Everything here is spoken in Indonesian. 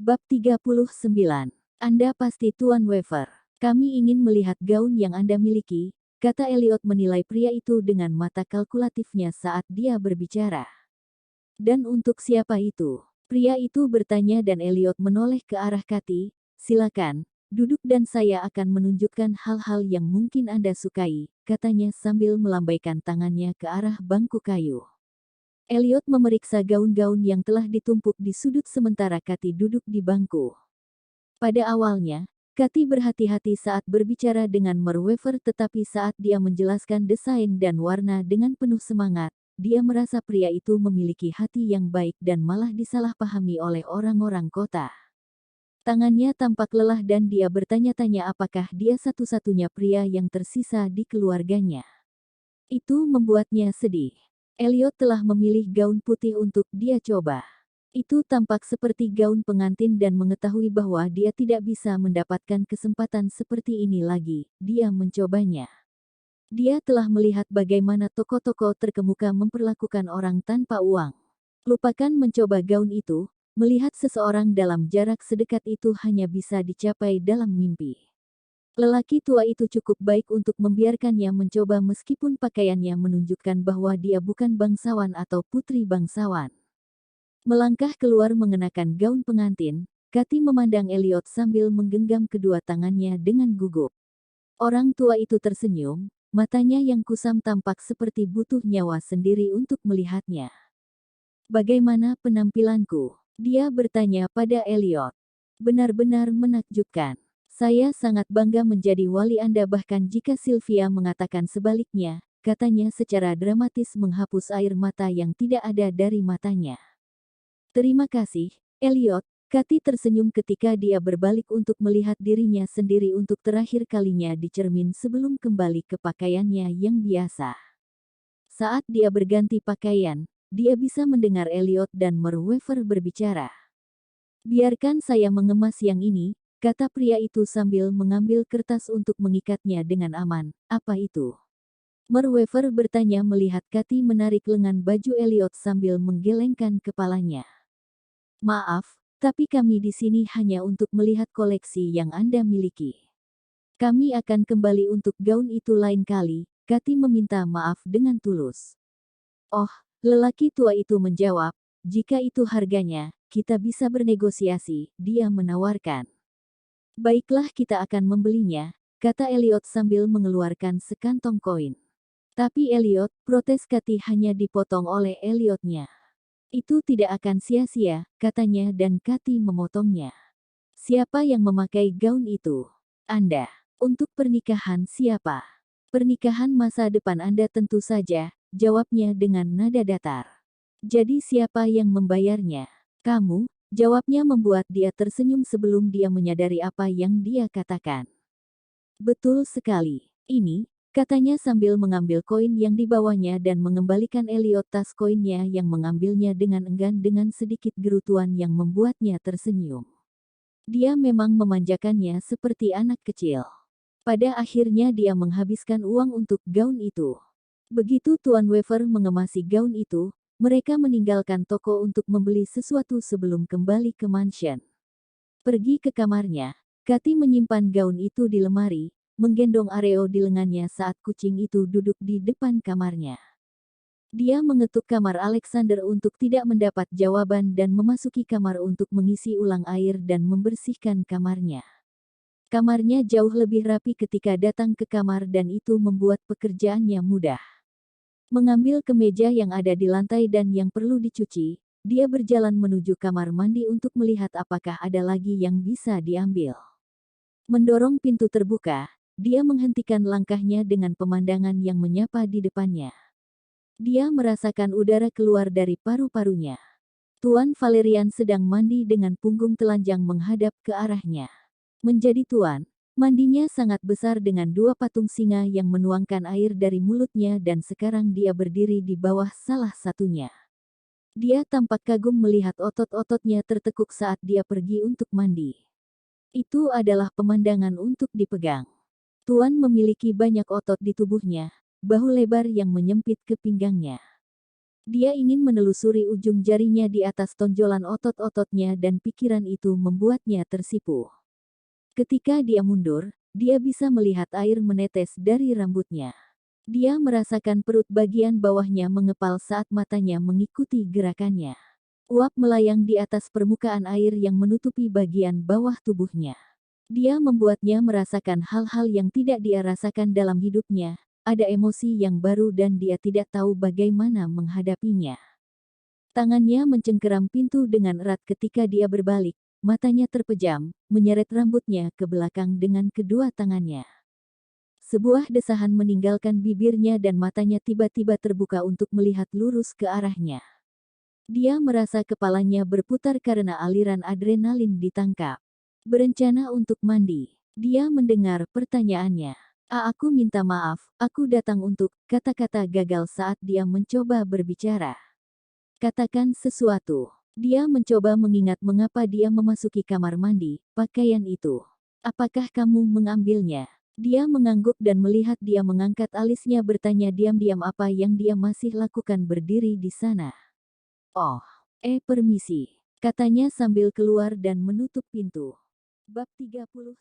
Bab 39. Anda pasti Tuan Weaver. Kami ingin melihat gaun yang Anda miliki, kata Elliot menilai pria itu dengan mata kalkulatifnya saat dia berbicara. Dan untuk siapa itu? Pria itu bertanya dan Elliot menoleh ke arah Kathy. Silakan, duduk dan saya akan menunjukkan hal-hal yang mungkin Anda sukai, katanya sambil melambaikan tangannya ke arah bangku kayu. Elliot memeriksa gaun-gaun yang telah ditumpuk di sudut sementara Kathy duduk di bangku. Pada awalnya, Kathy berhati-hati saat berbicara dengan Merweaver, tetapi saat dia menjelaskan desain dan warna dengan penuh semangat, dia merasa pria itu memiliki hati yang baik dan malah disalahpahami oleh orang-orang kota. Tangannya tampak lelah dan dia bertanya-tanya apakah dia satu-satunya pria yang tersisa di keluarganya. Itu membuatnya sedih. Elliot telah memilih gaun putih untuk dia coba. Itu tampak seperti gaun pengantin dan mengetahui bahwa dia tidak bisa mendapatkan kesempatan seperti ini lagi, dia mencobanya. Dia telah melihat bagaimana toko-toko terkemuka memperlakukan orang tanpa uang. Lupakan mencoba gaun itu, melihat seseorang dalam jarak sedekat itu hanya bisa dicapai dalam mimpi. Lelaki tua itu cukup baik untuk membiarkannya mencoba meskipun pakaiannya menunjukkan bahwa dia bukan bangsawan atau putri bangsawan. Melangkah keluar mengenakan gaun pengantin, Kathy memandang Elliot sambil menggenggam kedua tangannya dengan gugup. Orang tua itu tersenyum, matanya yang kusam tampak seperti butuh nyawa sendiri untuk melihatnya. Bagaimana penampilanku? Dia bertanya pada Elliot. Benar-benar menakjubkan. Saya sangat bangga menjadi wali Anda bahkan jika Sylvia mengatakan sebaliknya, katanya secara dramatis menghapus air mata yang tidak ada dari matanya. Terima kasih, Elliot. Kathy tersenyum ketika dia berbalik untuk melihat dirinya sendiri untuk terakhir kalinya di cermin sebelum kembali ke pakaiannya yang biasa. Saat dia berganti pakaian, dia bisa mendengar Elliot dan Merweaver berbicara. Biarkan saya mengemas yang ini, kata pria itu sambil mengambil kertas untuk mengikatnya dengan aman. Apa itu? Merweaver bertanya melihat Kathy menarik lengan baju Elliot sambil menggelengkan kepalanya. Maaf, tapi kami di sini hanya untuk melihat koleksi yang Anda miliki. Kami akan kembali untuk gaun itu lain kali, Kathy meminta maaf dengan tulus. Oh, lelaki tua itu menjawab, jika itu harganya, kita bisa bernegosiasi, dia menawarkan. Baiklah kita akan membelinya, kata Elliot sambil mengeluarkan sekantong koin. Tapi Elliot, protes Kathy hanya dipotong oleh Elliotnya. Itu tidak akan sia-sia, katanya dan Kathy memotongnya. Siapa yang memakai gaun itu? Anda. Untuk pernikahan siapa? Pernikahan masa depan Anda tentu saja, jawabnya dengan nada datar. Jadi siapa yang membayarnya? Kamu, jawabnya membuat dia tersenyum sebelum dia menyadari apa yang dia katakan. Betul sekali. Ini, katanya sambil mengambil koin yang dibawanya dan mengembalikan Elliot tas koinnya yang mengambilnya dengan enggan dengan sedikit gerutuan yang membuatnya tersenyum. Dia memang memanjakannya seperti anak kecil. Pada akhirnya dia menghabiskan uang untuk gaun itu. Begitu Tuan Weaver mengemasi gaun itu, mereka meninggalkan toko untuk membeli sesuatu sebelum kembali ke mansion. Pergi ke kamarnya, Kathy menyimpan gaun itu di lemari, menggendong Areo di lengannya saat kucing itu duduk di depan kamarnya. Dia mengetuk kamar Alexander untuk tidak mendapat jawaban dan memasuki kamar untuk mengisi ulang air dan membersihkan kamarnya. Kamarnya jauh lebih rapi ketika datang ke kamar dan itu membuat pekerjaannya mudah. Mengambil kemeja yang ada di lantai dan yang perlu dicuci, dia berjalan menuju kamar mandi untuk melihat apakah ada lagi yang bisa diambil. Mendorong pintu terbuka, dia menghentikan langkahnya dengan pemandangan yang menyapa di depannya. Dia merasakan udara keluar dari paru-parunya. Tuan Valerian sedang mandi dengan punggung telanjang menghadap ke arahnya. Menjadi tuan, mandinya sangat besar dengan dua patung singa yang menuangkan air dari mulutnya dan sekarang dia berdiri di bawah salah satunya. Dia tampak kagum melihat otot-ototnya tertekuk saat dia pergi untuk mandi. Itu adalah pemandangan untuk dipegang. Tuan memiliki banyak otot di tubuhnya, bahu lebar yang menyempit ke pinggangnya. Dia ingin menelusuri ujung jarinya di atas tonjolan otot-ototnya dan pikiran itu membuatnya tersipu. Ketika dia mundur, dia bisa melihat air menetes dari rambutnya. Dia merasakan perut bagian bawahnya mengepal saat matanya mengikuti gerakannya. Uap melayang di atas permukaan air yang menutupi bagian bawah tubuhnya. Dia membuatnya merasakan hal-hal yang tidak dia rasakan dalam hidupnya. Ada emosi yang baru dan dia tidak tahu bagaimana menghadapinya. Tangannya mencengkeram pintu dengan erat ketika dia berbalik. Matanya terpejam, menyeret rambutnya ke belakang dengan kedua tangannya. Sebuah desahan meninggalkan bibirnya dan matanya tiba-tiba terbuka untuk melihat lurus ke arahnya. Dia merasa kepalanya berputar karena aliran adrenalin ditangkap. Berencana untuk mandi. Dia mendengar pertanyaannya. Aku minta maaf, aku datang untuk," kata-kata gagal saat dia mencoba berbicara. Katakan sesuatu. Dia mencoba mengingat mengapa dia memasuki kamar mandi, pakaian itu. Apakah kamu mengambilnya? Dia mengangguk dan melihat dia mengangkat alisnya bertanya diam-diam apa yang dia masih lakukan berdiri di sana. Oh, permisi, katanya sambil keluar dan menutup pintu. Bab 30